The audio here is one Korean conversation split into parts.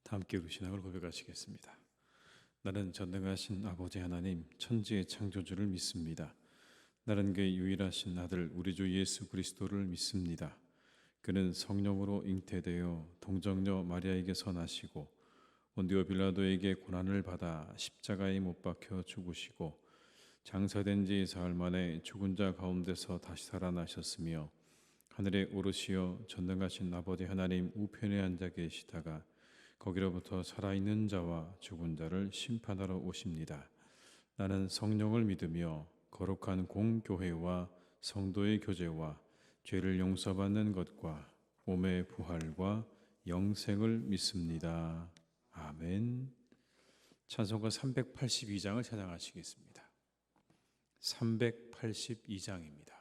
다 함께 우리 신앙을 고백하시겠습니다. 나는 전능하신 아버지 하나님 천지의 창조주를 믿습니다. 나는 그의 유일하신 아들 우리 주 예수 그리스도를 믿습니다. 그는 성령으로 잉태되어 동정녀 마리아에게서 나시고 본디오 빌라도에게 고난을 받아 십자가에 못 박혀 죽으시고 장사된 지 사흘 만에 죽은 자 가운데서 다시 살아나셨으며 하늘에 오르시어 전능하신 아버지 하나님 우편에 앉아 계시다가 거기로부터 살아있는 자와 죽은 자를 심판하러 오십니다. 나는 성령을 믿으며 거룩한 공교회와 성도의 교제와 죄를 용서받는 것과 몸의 부활과 영생을 믿습니다. 아멘. 찬송가 382장을 찬양하시겠습니다. 382장입니다.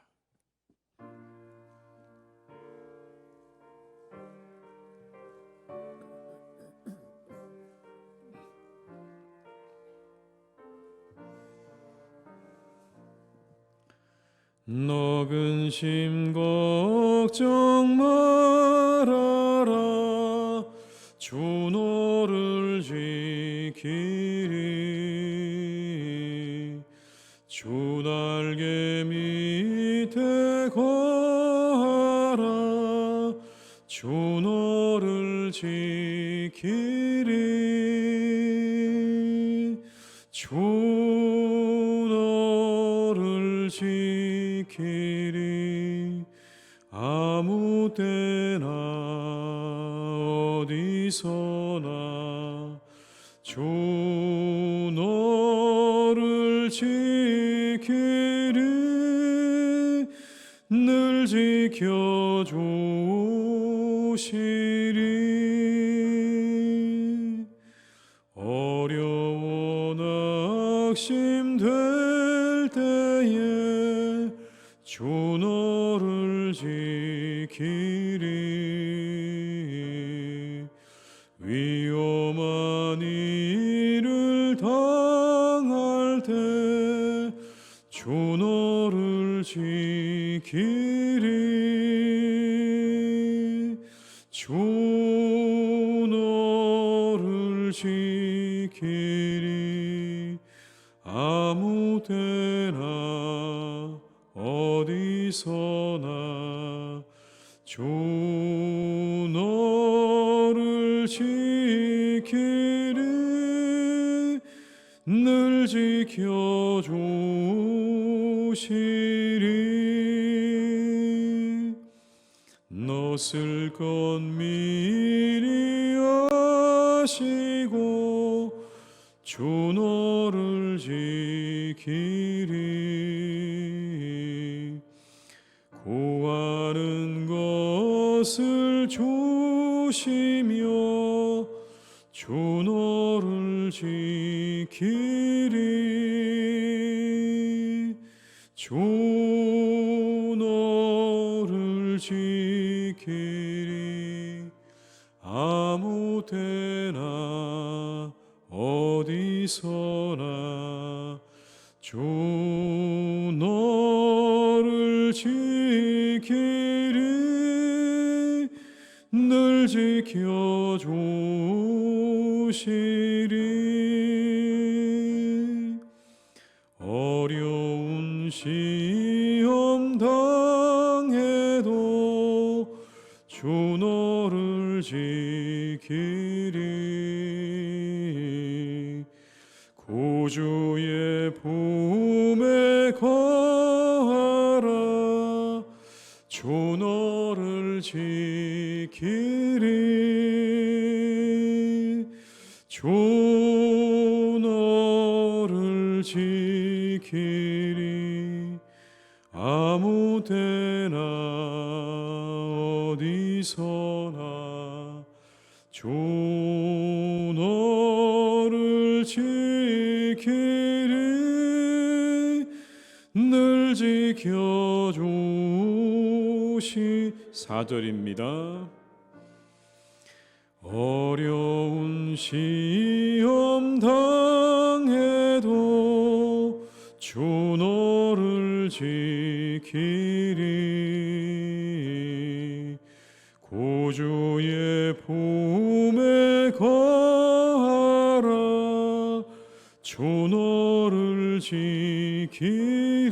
너 근심 걱정 말아라 주 너를 지키리 주 날개 밑에 거하라 주 너를 지키리 주 너를 지키리 아무 때나 어디서나 주 너를 지키리 늘 지켜주시리 어려워 낙심될 때에 주 너를 지키리 위험한 일을 당할 때 주 너를 지키리 주 너를 지키리 아무 때나 어디서나 주 너를 지키리 늘 지켜주시리 너 쓸 것 미리 아시고 주 너를 지키리 구하는 것을 조시며 주 너를 지키리 주 너를 지키리 아무 때나 어디서나 주 너를 지키리 늘 지켜주시리 어려운 시험 당해도 주 너를 지키리 구주의 품에 거하라 주 너를 지키리 주 너를 지키리 아무 때나 어디서나 주 너를 지키리 늘 지켜주시 4절입니다. 어려운 시험 당해도 주 너를 지키리 구주의 품 품에 거하라. 주 너를 지키리.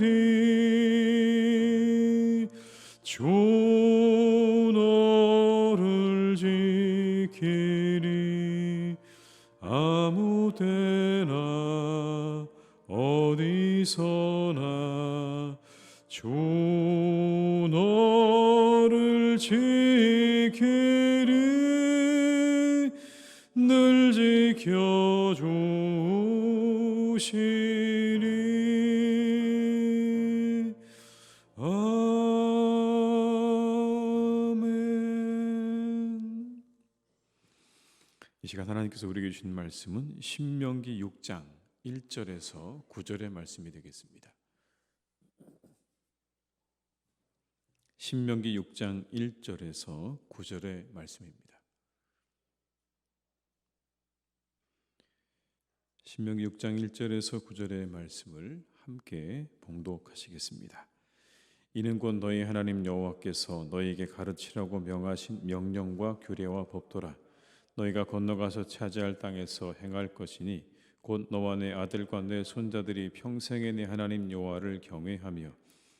주 너를 지키리. 아무 때나 어디서나 주 너를 지키리. 늘 지켜주시리. 아멘. 이 시간 하나님께서 우리에게 주신 말씀은 신명기 6장 1절에서 9절의 말씀이 되겠습니다. 신명기 6장 1절에서 9절의 말씀입니다. 신명기 6장 1절에서 9절의 말씀을 함께 봉독하시겠습니다. 이는 곧 너희 하나님 여호와께서 너희에게 가르치라고 명하신 명령과 규례와 법도라. 너희가 건너가서 차지할 땅에서 행할 것이니 곧 너와 내 아들과 내 손자들이 평생에 내 하나님 여호와를 경외하며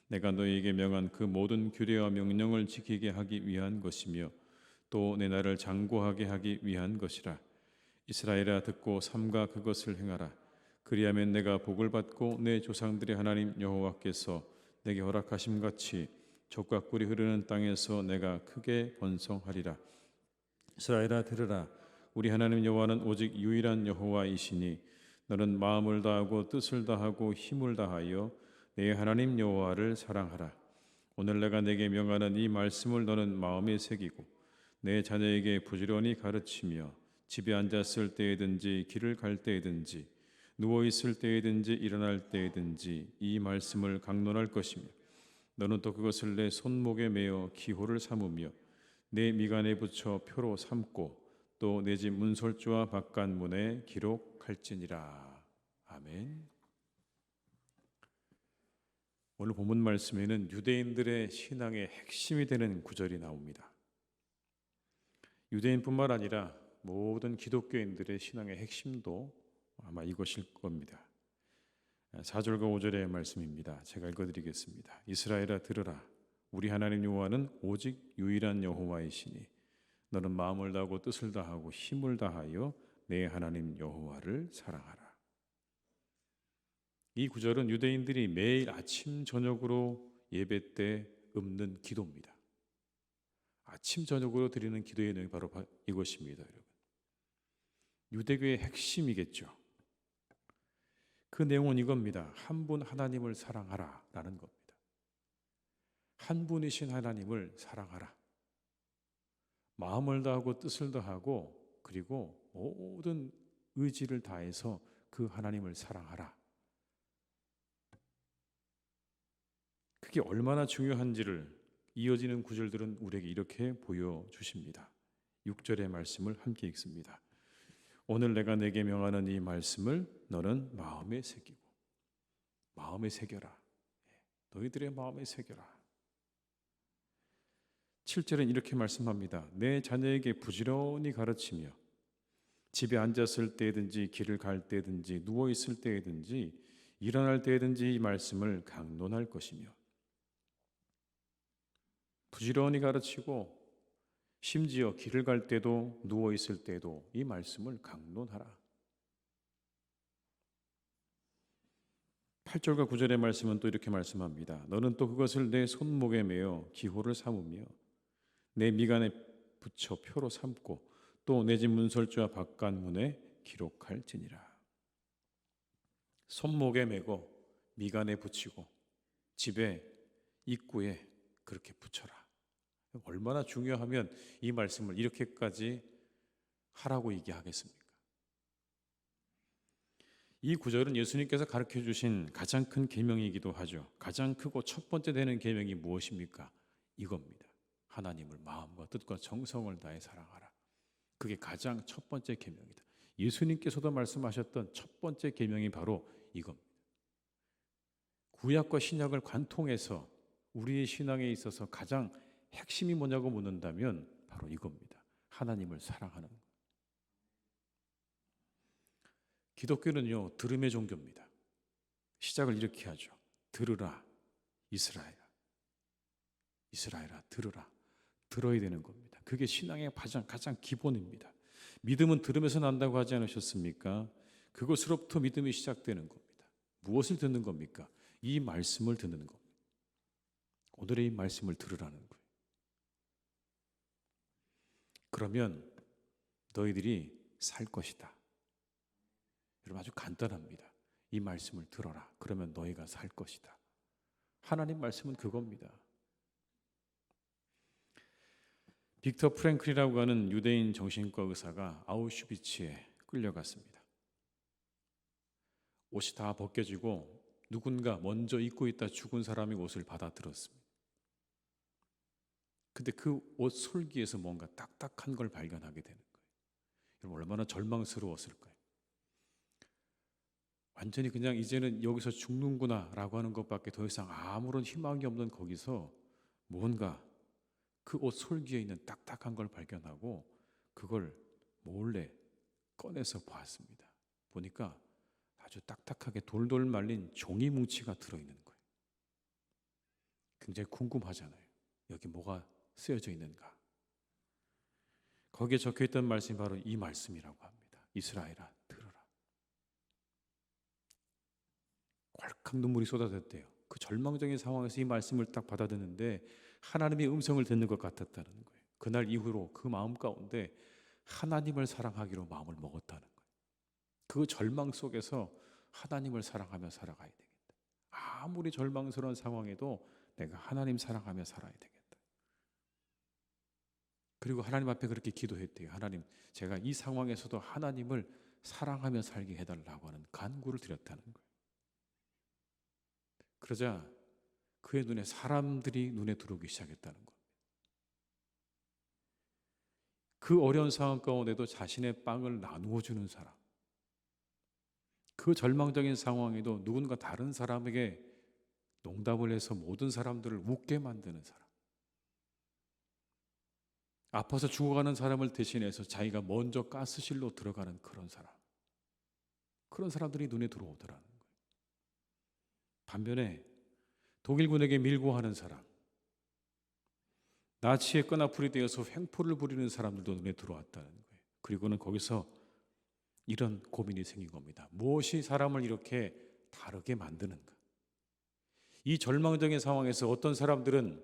내가 너희에게 명한 그 모든 규례와 명령을 지키게 하기 위한 것이며 또 내 나라를 장구하게 하기 위한 것이라. 이스라엘아 듣고 삼가 그것을 행하라. 그리하면 내가 복을 받고 내 조상들의 하나님 여호와께서 내게 허락하심 같이 젖과 꿀이 흐르는 땅에서 내가 크게 번성하리라. 이스라엘아 들으라. 우리 하나님 여호와는 오직 유일한 여호와이시니 너는 마음을 다하고 뜻을 다하고 힘을 다하여 내 하나님 여호와를 사랑하라. 오늘 내가 내게 명하는 이 말씀을 너는 마음에 새기고 내 자녀에게 부지런히 가르치며 집에 앉았을 때에든지 길을 갈 때에든지 누워 있을 때에든지 일어날 때에든지 이 말씀을 강론할 것이며 너는 또 그것을 내 손목에 매어 기호를 삼으며 내 미간에 붙여 표로 삼고 또 내 집 문설주와 바깥문에 기록할지니라. 아멘. 오늘 본문 말씀에는 유대인들의 신앙의 핵심이 되는 구절이 나옵니다. 유대인뿐만 아니라 모든 기독교인들의 신앙의 핵심도 아마 이것일 겁니다. 4절과 5절의 말씀입니다. 제가 읽어드리겠습니다. 이스라엘아 들으라. 우리 하나님 여호와는 오직 유일한 여호와이시니 너는 마음을 다하고 뜻을 다하고 힘을 다하여 내 하나님 여호와를 사랑하라. 이 구절은 유대인들이 매일 아침 저녁으로 예배 때 읊는 기도입니다. 아침 저녁으로 드리는 기도의 내용이 바로 이것입니다, 여러분. 유대교의 핵심이겠죠. 그 내용은 이겁니다. 한 분 하나님을 사랑하라라는 겁니다. 한 분이신 하나님을 사랑하라. 마음을 다하고 뜻을 다하고 그리고 모든 의지를 다해서 그 하나님을 사랑하라. 그게 얼마나 중요한지를 이어지는 구절들은 우리에게 이렇게 보여주십니다. 6절의 말씀을 함께 읽습니다. 오늘 내가 내게 명하는 이 말씀을 너는 마음에 새기고 마음에 새겨라. 너희들의 마음에 새겨라. 7절은 이렇게 말씀합니다. 내 자녀에게 부지런히 가르치며 집에 앉았을 때든지 길을 갈 때든지 누워 있을 때든지 일어날 때든지 이 말씀을 강론할 것이며 부지런히 가르치고 심지어 길을 갈 때도 누워 있을 때도 이 말씀을 강론하라. 8절과 9절의 말씀은 또 이렇게 말씀합니다. 너는 또 그것을 내 손목에 매어 기호를 삼으며 내 미간에 붙여 표로 삼고 또 내 집 문설주와 바깥문에 기록할지니라. 손목에 매고 미간에 붙이고 집에 입구에 그렇게 붙여라. 얼마나 중요하면 이 말씀을 이렇게까지 하라고 얘기하겠습니까? 이 구절은 예수님께서 가르쳐 주신 가장 큰 계명이기도 하죠. 가장 크고 첫 번째 되는 계명이 무엇입니까? 이겁니다. 하나님을 마음과 뜻과 정성을 다해 사랑하라. 그게 가장 첫 번째 계명이다. 예수님께서도 말씀하셨던 첫 번째 계명이 바로 이겁니다. 구약과 신약을 관통해서 우리의 신앙에 있어서 가장 핵심이 뭐냐고 묻는다면 바로 이겁니다. 하나님을 사랑하는 것. 기독교는요, 들음의 종교입니다. 시작을 이렇게 하죠. 들으라, 이스라엘아. 이스라엘아, 들으라. 들어야 되는 겁니다. 그게 신앙의 가장 기본입니다. 믿음은 들음에서 난다고 하지 않으셨습니까? 그것으로부터 믿음이 시작되는 겁니다. 무엇을 듣는 겁니까? 이 말씀을 듣는 겁니다. 오늘의 이 말씀을 들으라는 거예요. 그러면 너희들이 살 것이다. 여러분, 아주 간단합니다. 이 말씀을 들어라. 그러면 너희가 살 것이다. 하나님 말씀은 그겁니다. 빅터 프랭클이라고 하는 유대인 정신과 의사가 아우슈비츠에 끌려갔습니다. 옷이 다 벗겨지고 누군가 먼저 입고 있다 죽은 사람의 옷을 받아들었습니다. 근데 그 옷 솔기에서 뭔가 딱딱한 걸 발견하게 되는 거예요. 여러분, 얼마나 절망스러웠을까요? 완전히 그냥 이제는 여기서 죽는구나 라고 하는 것밖에 더 이상 아무런 희망이 없는 거기서 뭔가 그 옷 솔기에 있는 딱딱한 걸 발견하고 그걸 몰래 꺼내서 보았습니다. 보니까 아주 딱딱하게 돌돌 말린 종이 뭉치가 들어있는 거예요. 굉장히 궁금하잖아요. 여기 뭐가 쓰여져 있는가? 거기에 적혀있던 말씀이 바로 이 말씀이라고 합니다. 이스라엘아, 들으라. 콸칵 눈물이 쏟아졌대요. 그 절망적인 상황에서 이 말씀을 딱 받아듣는데 하나님의 음성을 듣는 것 같았다는 거예요. 그날 이후로 그 마음 가운데 하나님을 사랑하기로 마음을 먹었다는 거예요. 그 절망 속에서 하나님을 사랑하며 살아가야 되겠다. 아무리 절망스러운 상황에도 내가 하나님 사랑하며 살아야 되겠다. 그리고 하나님 앞에 그렇게 기도했대요. 하나님, 제가 이 상황에서도 하나님을 사랑하며 살게 해달라고 하는 간구를 드렸다는 거예요. 그러자 그의 눈에 사람들이 눈에 들어오기 시작했다는 겁니다. 그 어려운 상황 가운데도 자신의 빵을 나누어 주는 사람, 그 절망적인 상황에도 누군가 다른 사람에게 농담을 해서 모든 사람들을 웃게 만드는 사람, 아파서 죽어가는 사람을 대신해서 자기가 먼저 가스실로 들어가는 그런 사람, 그런 사람들이 눈에 들어오더라는 거예요. 반면에 독일군에게 밀고 하는 사람, 나치의 끈앞풀이 되어서 횡포를 부리는 사람들도 눈에 들어왔다는 거예요. 그리고는 거기서 이런 고민이 생긴 겁니다. 무엇이 사람을 이렇게 다르게 만드는가? 이 절망적인 상황에서 어떤 사람들은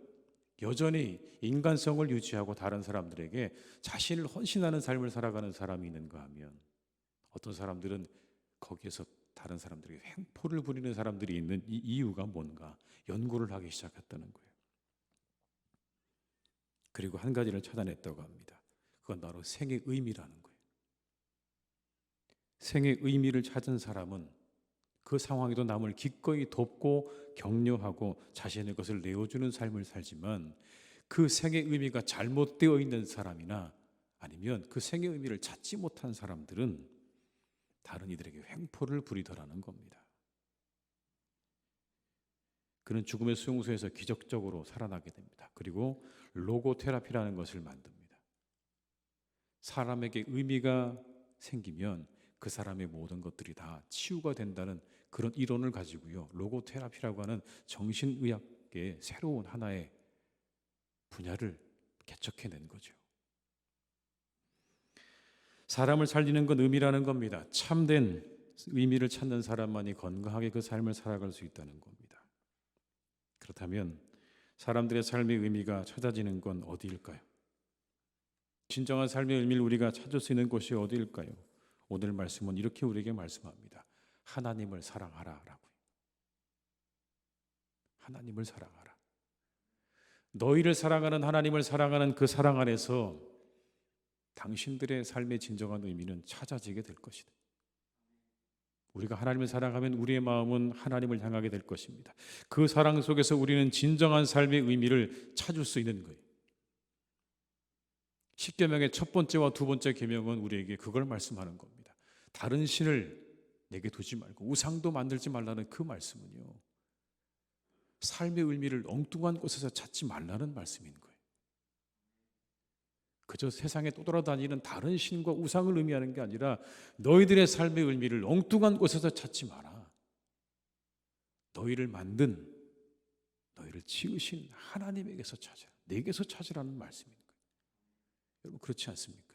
여전히 인간성을 유지하고 다른 사람들에게 자신을 헌신하는 삶을 살아가는 사람이 있는가 하면 어떤 사람들은 거기에서 다른 사람들에게 횡포를 부리는 사람들이 있는 이 이유가 뭔가 연구를 하기 시작했다는 거예요. 그리고 한 가지를 찾아냈다고 합니다. 그건 바로 생의 의미라는 거예요. 생의 의미를 찾은 사람은 그 상황에도 남을 기꺼이 돕고 격려하고 자신의 것을 내어주는 삶을 살지만 그 생의 의미가 잘못되어 있는 사람이나 아니면 그 생의 의미를 찾지 못한 사람들은 다른 이들에게 횡포를 부리더라는 겁니다. 그는 죽음의 수용소에서 기적적으로 살아나게 됩니다. 그리고 로고 테라피라는 것을 만듭니다. 사람에게 의미가 생기면 그 사람의 모든 것들이 다 치유가 된다는 그런 이론을 가지고요. 로고 테라피라고 하는 정신의학계의 새로운 하나의 분야를 개척해낸 거죠. 사람을 살리는 건 의미라는 겁니다. 참된 의미를 찾는 사람만이 건강하게 그 삶을 살아갈 수 있다는 겁니다. 그렇다면 사람들의 삶의 의미가 찾아지는 건 어디일까요? 진정한 삶의 의미를 우리가 찾을 수 있는 곳이 어디일까요? 오늘 말씀은 이렇게 우리에게 말씀합니다. 하나님을 사랑하라라고요. 하나님을 사랑하라. 너희를 사랑하는 하나님을 사랑하는 그 사랑 안에서 당신들의 삶의 진정한 의미는 찾아지게 될 것이다. 우리가 하나님을 사랑하면 우리의 마음은 하나님을 향하게 될 것입니다. 그 사랑 속에서 우리는 진정한 삶의 의미를 찾을 수 있는 거예요. 십계명의 첫 번째와 두 번째 계명은 우리에게 그걸 말씀하는 겁니다. 다른 신을 내게 두지 말고 우상도 만들지 말라는 그 말씀은요, 삶의 의미를 엉뚱한 곳에서 찾지 말라는 말씀인 거예요. 그저 세상에 떠돌아다니는 다른 신과 우상을 의미하는 게 아니라 너희들의 삶의 의미를 엉뚱한 곳에서 찾지 마라. 너희를 만든, 너희를 지으신 하나님에게서 찾으라. 내게서 찾으라는 말씀인 거예요. 여러분, 그렇지 않습니까?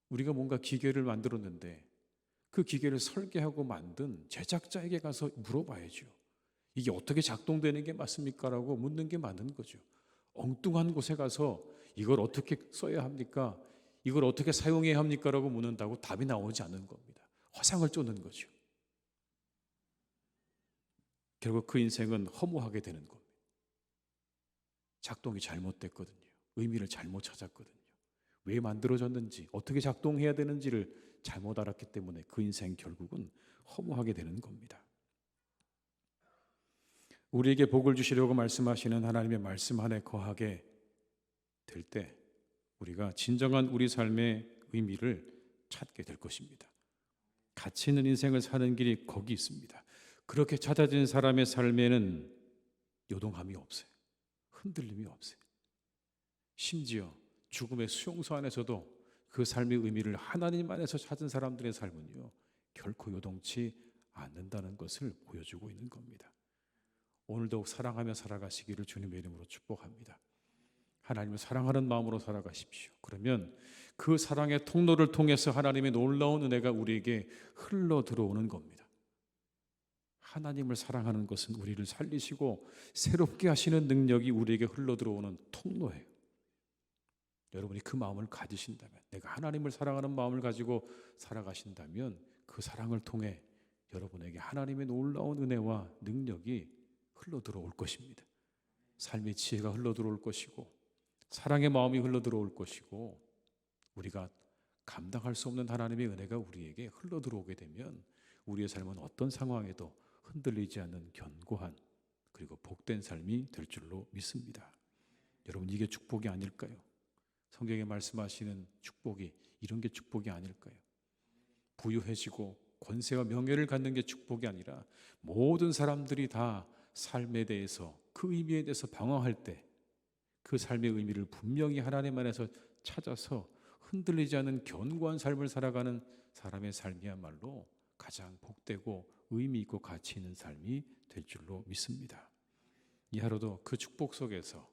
우리가 뭔가 기계를 만들었는데 그 기계를 설계하고 만든 제작자에게 가서 물어봐야죠. 이게 어떻게 작동되는 게 맞습니까? 라고 묻는 게 맞는 거죠. 엉뚱한 곳에 가서 이걸 어떻게 써야 합니까? 이걸 어떻게 사용해야 합니까? 라고 묻는다고 답이 나오지 않는 겁니다. 허상을 쫓는 거죠. 결국 그 인생은 허무하게 되는 겁니다. 작동이 잘못됐거든요. 의미를 잘못 찾았거든요. 왜 만들어졌는지, 어떻게 작동해야 되는지를 잘못 알았기 때문에 그 인생 결국은 허무하게 되는 겁니다. 우리에게 복을 주시려고 말씀하시는 하나님의 말씀 안에 거하게 될 때 우리가 진정한 우리 삶의 의미를 찾게 될 것입니다. 가치 있는 인생을 사는 길이 거기 있습니다. 그렇게 찾아진 사람의 삶에는 요동함이 없어요. 흔들림이 없어요. 심지어 죽음의 수용소 안에서도 그 삶의 의미를 하나님 안에서 찾은 사람들의 삶은요, 결코 요동치 않는다는 것을 보여주고 있는 겁니다. 오늘도 사랑하며 살아가시기를 주님의 이름으로 축복합니다. 하나님을 사랑하는 마음으로 살아가십시오. 그러면 그 사랑의 통로를 통해서 하나님의 놀라운 은혜가 우리에게 흘러 들어오는 겁니다. 하나님을 사랑하는 것은 우리를 살리시고 새롭게 하시는 능력이 우리에게 흘러 들어오는 통로예요. 여러분이 그 마음을 가지신다면, 내가 하나님을 사랑하는 마음을 가지고 살아가신다면 그 사랑을 통해 여러분에게 하나님의 놀라운 은혜와 능력이 흘러 들어올 것입니다. 삶의 지혜가 흘러 들어올 것이고 사랑의 마음이 흘러 들어올 것이고 우리가 감당할 수 없는 하나님의 은혜가 우리에게 흘러 들어오게 되면 우리의 삶은 어떤 상황에도 흔들리지 않는 견고한 그리고 복된 삶이 될 줄로 믿습니다. 여러분, 이게 축복이 아닐까요? 성경에 말씀하시는 축복이 이런 게 축복이 아닐까요? 부유해지고 권세와 명예를 갖는 게 축복이 아니라 모든 사람들이 다 삶에 대해서 그 의미에 대해서 방황할 때 그 삶의 의미를 분명히 하나님 안에서 찾아서 흔들리지 않는 견고한 삶을 살아가는 사람의 삶이야말로 가장 복되고 의미 있고 가치 있는 삶이 될 줄로 믿습니다. 이 하루도 그 축복 속에서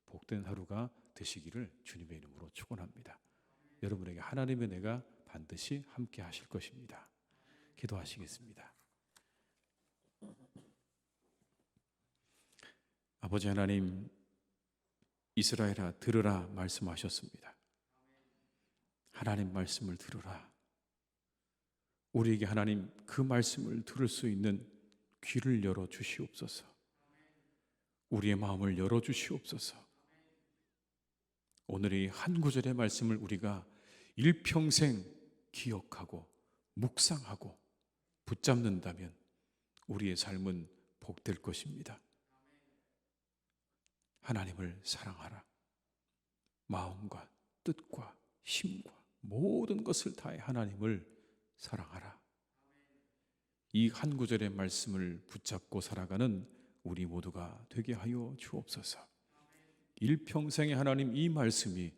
복된 하루가 되시기를 주님의 이름으로 축원합니다. 여러분에게 하나님의 은혜가 반드시 함께 하실 것입니다. 기도하시겠습니다. 아버지 하나님, 이스라엘아 들으라 말씀하셨습니다. 하나님 말씀을 들으라. 우리에게 하나님 그 말씀을 들을 수 있는 귀를 열어 주시옵소서. 우리의 마음을 열어 주시옵소서. 오늘 이 한 구절의 말씀을 우리가 일평생 기억하고 묵상하고 붙잡는다면 우리의 삶은 복될 것입니다. 하나님을 사랑하라. 마음과 뜻과 힘과 모든 것을 다해 하나님을 사랑하라. 이 한 구절의 말씀을 붙잡고 살아가는 우리 모두가 되게 하여 주옵소서. 일평생의 하나님 이 말씀이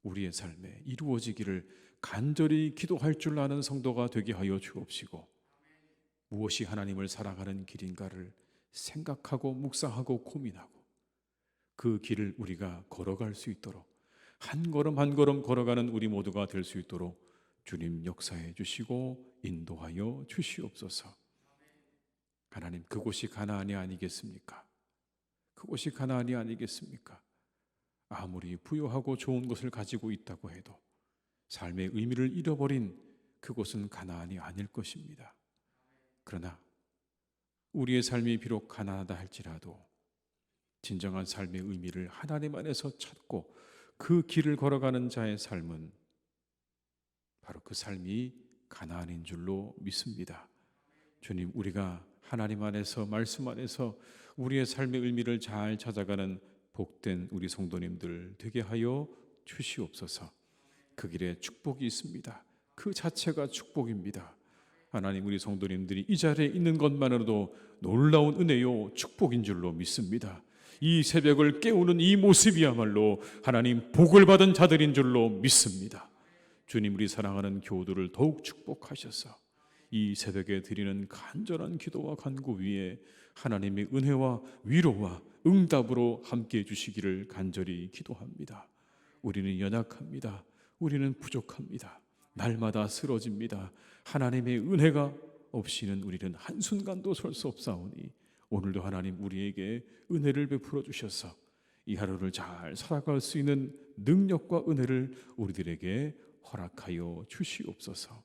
우리의 삶에 이루어지기를 간절히 기도할 줄 아는 성도가 되게 하여 주옵시고, 무엇이 하나님을 사랑하는 길인가를 생각하고 묵상하고 고민하고 그 길을 우리가 걸어갈 수 있도록 한 걸음 한 걸음 걸어가는 우리 모두가 될 수 있도록 주님 역사해 주시고 인도하여 주시옵소서. 하나님, 그곳이 가나안이 아니겠습니까? 그곳이 가나안이 아니겠습니까? 아무리 부유하고 좋은 것을 가지고 있다고 해도 삶의 의미를 잃어버린 그곳은 가나안이 아닐 것입니다. 그러나 우리의 삶이 비록 가난하다 할지라도 진정한 삶의 의미를 하나님 안에서 찾고 그 길을 걸어가는 자의 삶은 바로 그 삶이 가나안인 줄로 믿습니다. 주님, 우리가 하나님 안에서 말씀 안에서 우리의 삶의 의미를 잘 찾아가는 복된 우리 성도님들 되게 하여 주시옵소서. 그 길에 축복이 있습니다. 그 자체가 축복입니다. 하나님, 우리 성도님들이 이 자리에 있는 것만으로도 놀라운 은혜요 축복인 줄로 믿습니다. 이 새벽을 깨우는 이 모습이야말로 하나님 복을 받은 자들인 줄로 믿습니다. 주님, 우리 사랑하는 교우들을 더욱 축복하셔서 이 새벽에 드리는 간절한 기도와 간구 위에 하나님의 은혜와 위로와 응답으로 함께해 주시기를 간절히 기도합니다. 우리는 연약합니다. 우리는 부족합니다. 날마다 쓰러집니다. 하나님의 은혜가 없이는 우리는 한순간도 설 수 없사오니 오늘도 하나님 우리에게 은혜를 베풀어 주셔서 이 하루를 잘 살아갈 수 있는 능력과 은혜를 우리들에게 허락하여 주시옵소서.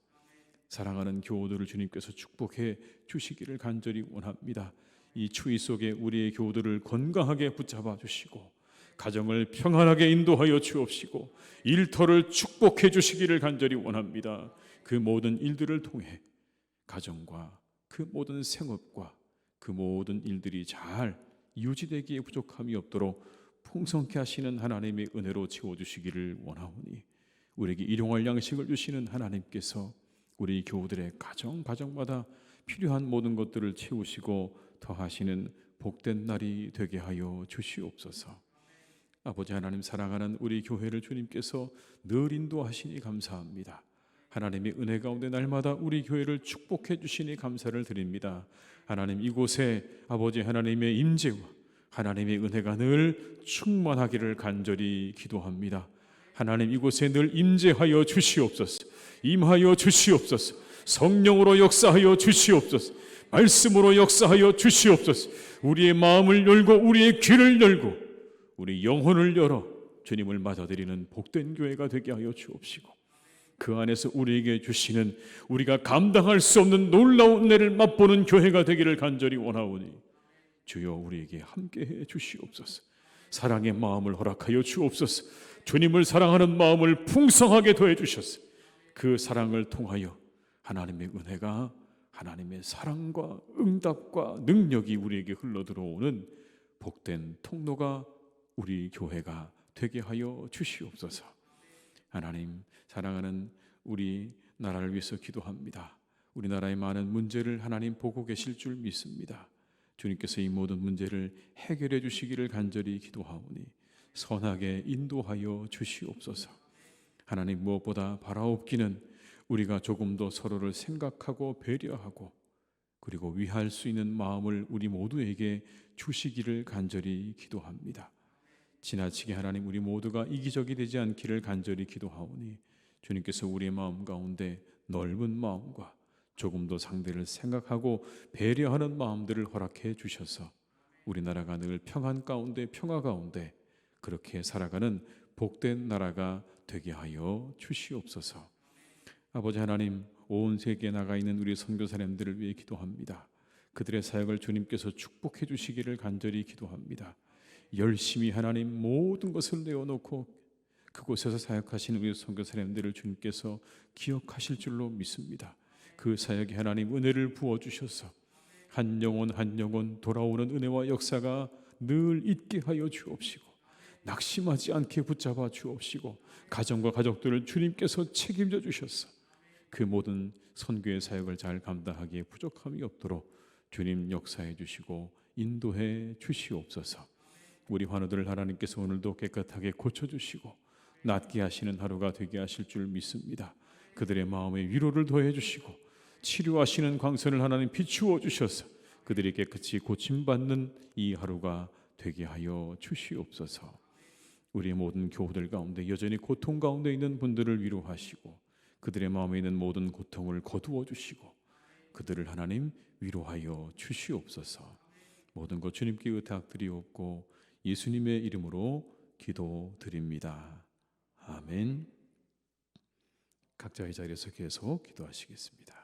사랑하는 교우들을 주님께서 축복해 주시기를 간절히 원합니다. 이 추위 속에 우리의 교우들을 건강하게 붙잡아 주시고 가정을 평안하게 인도하여 주옵시고 일터를 축복해 주시기를 간절히 원합니다. 그 모든 일들을 통해 가정과 그 모든 생업과 그 모든 일들이 잘 유지되기에 부족함이 없도록 풍성케 하시는 하나님의 은혜로 채워주시기를 원하오니 우리에게 일용할 양식을 주시는 하나님께서 우리 교우들의 가정마다 필요한 모든 것들을 채우시고 더하시는 복된 날이 되게 하여 주시옵소서. 아버지 하나님, 사랑하는 우리 교회를 주님께서 늘 인도하시니 감사합니다. 하나님의 은혜 가운데 날마다 우리 교회를 축복해 주시니 감사를 드립니다. 하나님, 이곳에 아버지 하나님의 임재와 하나님의 은혜가 늘 충만하기를 간절히 기도합니다. 하나님, 이곳에 늘 임재하여 주시옵소서. 임하여 주시옵소서. 성령으로 역사하여 주시옵소서. 말씀으로 역사하여 주시옵소서. 우리의 마음을 열고 우리의 귀를 열고 우리 영혼을 열어 주님을 맞아들이는 복된 교회가 되게 하여 주옵시고 그 안에서 우리에게 주시는 우리가 감당할 수 없는 놀라운 은혜를 맛보는 교회가 되기를 간절히 원하오니 주여 우리에게 함께해 주시옵소서. 사랑의 마음을 허락하여 주옵소서. 주님을 사랑하는 마음을 풍성하게 더해 주셔서 그 사랑을 통하여 하나님의 은혜가 하나님의 사랑과 응답과 능력이 우리에게 흘러들어오는 복된 통로가 우리 교회가 되게 하여 주시옵소서. 하나님, 사랑하는 우리 나라를 위해서 기도합니다. 우리나라의 많은 문제를 하나님 보고 계실 줄 믿습니다. 주님께서 이 모든 문제를 해결해 주시기를 간절히 기도하오니 선하게 인도하여 주시옵소서. 하나님, 무엇보다 바라옵기는 우리가 조금 더 서로를 생각하고 배려하고 그리고 위할 수 있는 마음을 우리 모두에게 주시기를 간절히 기도합니다. 지나치게 하나님, 우리 모두가 이기적이 되지 않기를 간절히 기도하오니 주님께서 우리의 마음 가운데 넓은 마음과 조금 더 상대를 생각하고 배려하는 마음들을 허락해 주셔서 우리나라가 늘 평안 가운데 평화 가운데 그렇게 살아가는 복된 나라가 되게 하여 주시옵소서. 아버지 하나님, 온 세계에 나가 있는 우리 선교사님들을 위해 기도합니다. 그들의 사역을 주님께서 축복해 주시기를 간절히 기도합니다. 열심히 하나님 모든 것을 내어놓고 그곳에서 사역하시는 우리 선교사님들을 주님께서 기억하실 줄로 믿습니다. 그 사역에 하나님 은혜를 부어주셔서 한 영혼 한 영혼 돌아오는 은혜와 역사가 늘 있게 하여 주옵시고 낙심하지 않게 붙잡아 주옵시고 가정과 가족들을 주님께서 책임져 주셔서 그 모든 선교의 사역을 잘 감당하기에 부족함이 없도록 주님 역사해 주시고 인도해 주시옵소서. 우리 환우들을 하나님께서 오늘도 깨끗하게 고쳐주시고 낫게 하시는 하루가 되게 하실 줄 믿습니다. 그들의 마음에 위로를 더해 주시고 치료하시는 광선을 하나님 비추어 주셔서 그들이 깨끗이 고침받는 이 하루가 되게 하여 주시옵소서. 우리의 모든 교우들 가운데 여전히 고통 가운데 있는 분들을 위로하시고 그들의 마음에 있는 모든 고통을 거두어 주시고 그들을 하나님 위로하여 주시옵소서. 모든 것 주님께 의탁드리옵고 예수님의 이름으로 기도드립니다. 아멘. 각자의 자리에서 계속 기도하시겠습니다.